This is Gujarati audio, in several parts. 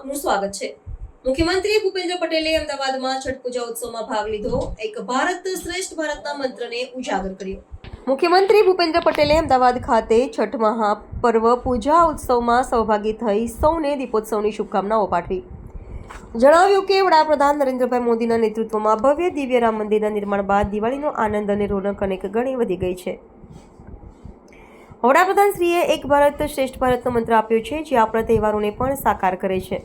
આપનું સ્વાગત છે। મુખ્યમંત્રી ભૂપેન્દ્ર પટેલે અમદાવાદમાં છઠ પૂજા ઉત્સવમાં ભાગ લીધો। એક ભારત શ્રેષ્ઠ ભારતના મંત્રને ઉજાગર કર્યો। મુખ્યમંત્રી ભૂપેન્દ્ર પટેલે અમદાવાદ ખાતે છઠ મહાપર્વ પૂજા ઉત્સવમાં સહભાગી થઈ સૌને દીપોત્સવની શુભકામનાઓ પાઠવી। જણાવ્યું કે વડાપ્રધાન નરેન્દ્રભાઈ મોદીના નેતૃત્વમાં ભવ્ય દિવ્ય રામ મંદિરના નિર્માણ બાદ દિવાળીનો આનંદ અને રોનક અનેક ગણી વધી ગઈ છે। વડાપ્રધાનશ્રીએ એક ભારત શ્રેષ્ઠ ભારતનો મંત્ર આપ્યો છે, જે આપણા તહેવારોને પણ સાકાર કરે છે।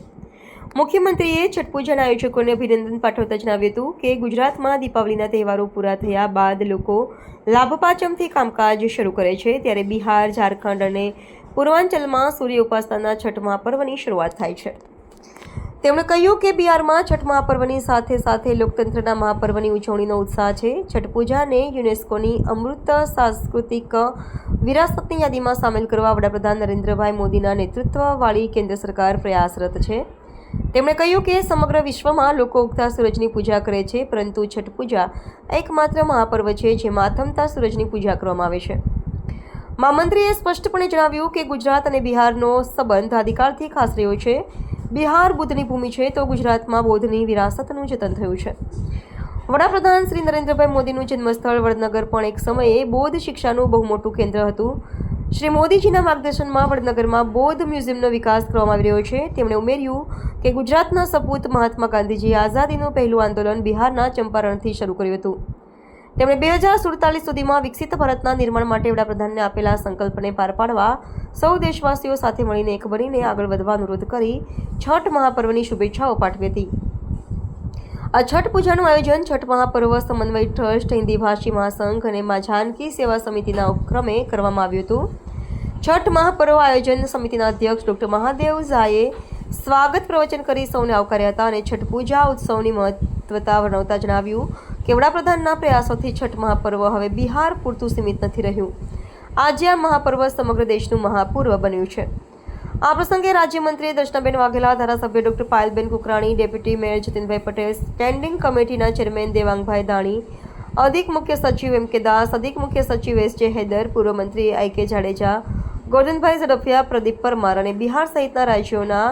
મુખ્યમંત્રીએ છઠ પૂજાના આયોજકોને અભિનંદન પાઠવતા જણાવ્યું હતું કે ગુજરાતમાં દીપાવલીના તહેવારો પૂરા થયા બાદ લોકો લાભપાંચમથી કામકાજ શરૂ કરે છે, ત્યારે બિહાર, ઝારખંડ અને પૂર્વાંચલમાં સૂર્ય ઉપાસનાના છઠ મહાપર્વની શરૂઆત થાય છે। તેમણે કહ્યું કે બિહારમાં છઠ મહાપર્વની સાથે સાથે લોકતંત્રના મહાપર્વની ઉજવણીનો ઉત્સાહ છે। છઠ પૂજાને યુનેસ્કોની અમૃત સાંસ્કૃતિક વિરાસતની યાદીમાં સામેલ કરવા વડાપ્રધાન નરેન્દ્રભાઈ મોદીના નેતૃત્વવાળી કેન્દ્ર સરકાર પ્રયાસરત છે। તેમણે કહ્યું કે સમગ્ર વિશ્વમાં લોકો ઉગતા સૂરજની પૂજા કરે છે, પરંતુ છઠ પૂજા એકમાત્ર મહાપર્વ છે જેમાં આથમતા સૂરજની પૂજા કરવામાં આવે છે। મહામંત્રીએ સ્પષ્ટપણે જણાવ્યું કે ગુજરાત અને બિહારનો સંબંધ આદિકાળથી ખાસ રહ્યો છે। બિહાર બુદ્ધની ભૂમિ છે તો ગુજરાતમાં બૌદ્ધની વિરાસતનું જતન થયું છે। વડાપ્રધાન શ્રી નરેન્દ્રભાઈ મોદીનું જન્મસ્થળ વડનગર પણ એક સમયે બૌદ્ધ શિક્ષાનું બહુ મોટું કેન્દ્ર હતું। શ્રી મોદીજીના માર્ગદર્શનમાં વડનગરમાં બૌદ્ધ મ્યુઝિયમનો વિકાસ કરવામાં આવી રહ્યો છે। તેમણે ઉમેર્યું કે ગુજરાતના સપૂત મહાત્મા ગાંધીજીએ આઝાદીનું પહેલું આંદોલન બિહારના ચંપારણથી શરૂ કર્યું હતું। તેમણે 2047 સુધીમાં વિકસિત ભારતના નિર્માણ માટે વડાપ્રધાનને આપેલા સંકલ્પને પાર પાડવા સૌ દેશવાસીઓ સાથે મળીને એક બનીને આગળ વધવા અનુરોધ કરી છઠ મહાપર્વની શુભેચ્છાઓ પાઠવી હતી। આ છઠ પૂજાનું આયોજન છઠ મહાપર્વ સમન્વય ટ્રસ્ટ, હિન્દી ભાષી મહાસંઘ અને મા જાનકી સેવા સમિતિના ઉપક્રમે કરવામાં આવ્યું હતું। છઠ મહાપર્વ આયોજન સમિતિના અધ્યક્ષ ડોક્ટર મહાદેવ ઝાએ સ્વાગત પ્રવચન કરી સૌને આવકાર્યા હતા અને છઠ પૂજા ઉત્સવની મહત્વતા વર્ણવતા જણાવ્યું કે વડાપ્રધાનના પ્રયાસોથી છઠ મહાપર્વ હવે બિહાર પૂરતું સીમિત નથી રહ્યું। આજે આ મહાપર્વ સમગ્ર દેશનું મહાપર્વ બન્યું છે। આ પ્રસંગે રાજ્યમંત્રી દર્શનાબેન વાઘેલા, ધારાસભ્ય doctor Payalben Kukrani, deputy mayor જતીનભાઈ પટેલ, સ્ટેન્ડિંગ કમિટીના ચેરમેન દેવાંગભાઈ દાણી, અધિક મુખ્ય સચિવ એમ કે દાસ, અધિક મુખ્ય સચિવ એસ જે હૈદર, પૂર્વ મંત્રી આઈ કે જાડેજા, ગોરધનભાઈ ઝડફિયા, પ્રદીપ પરમાર અને બિહાર સહિતના રાજ્યોના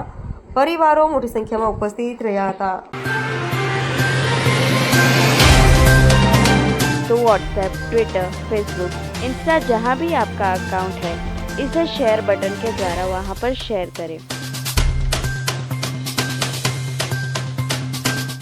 પરિવારો મોટી સંખ્યામાં ઉપસ્થિત રહ્યા હતા। तो व्हाट्सएप, ट्विटर, फेसबुक, इंस्टा जहाँ भी आपका अकाउंट है, इसे शेयर बटन के द्वारा वहाँ पर शेयर करें।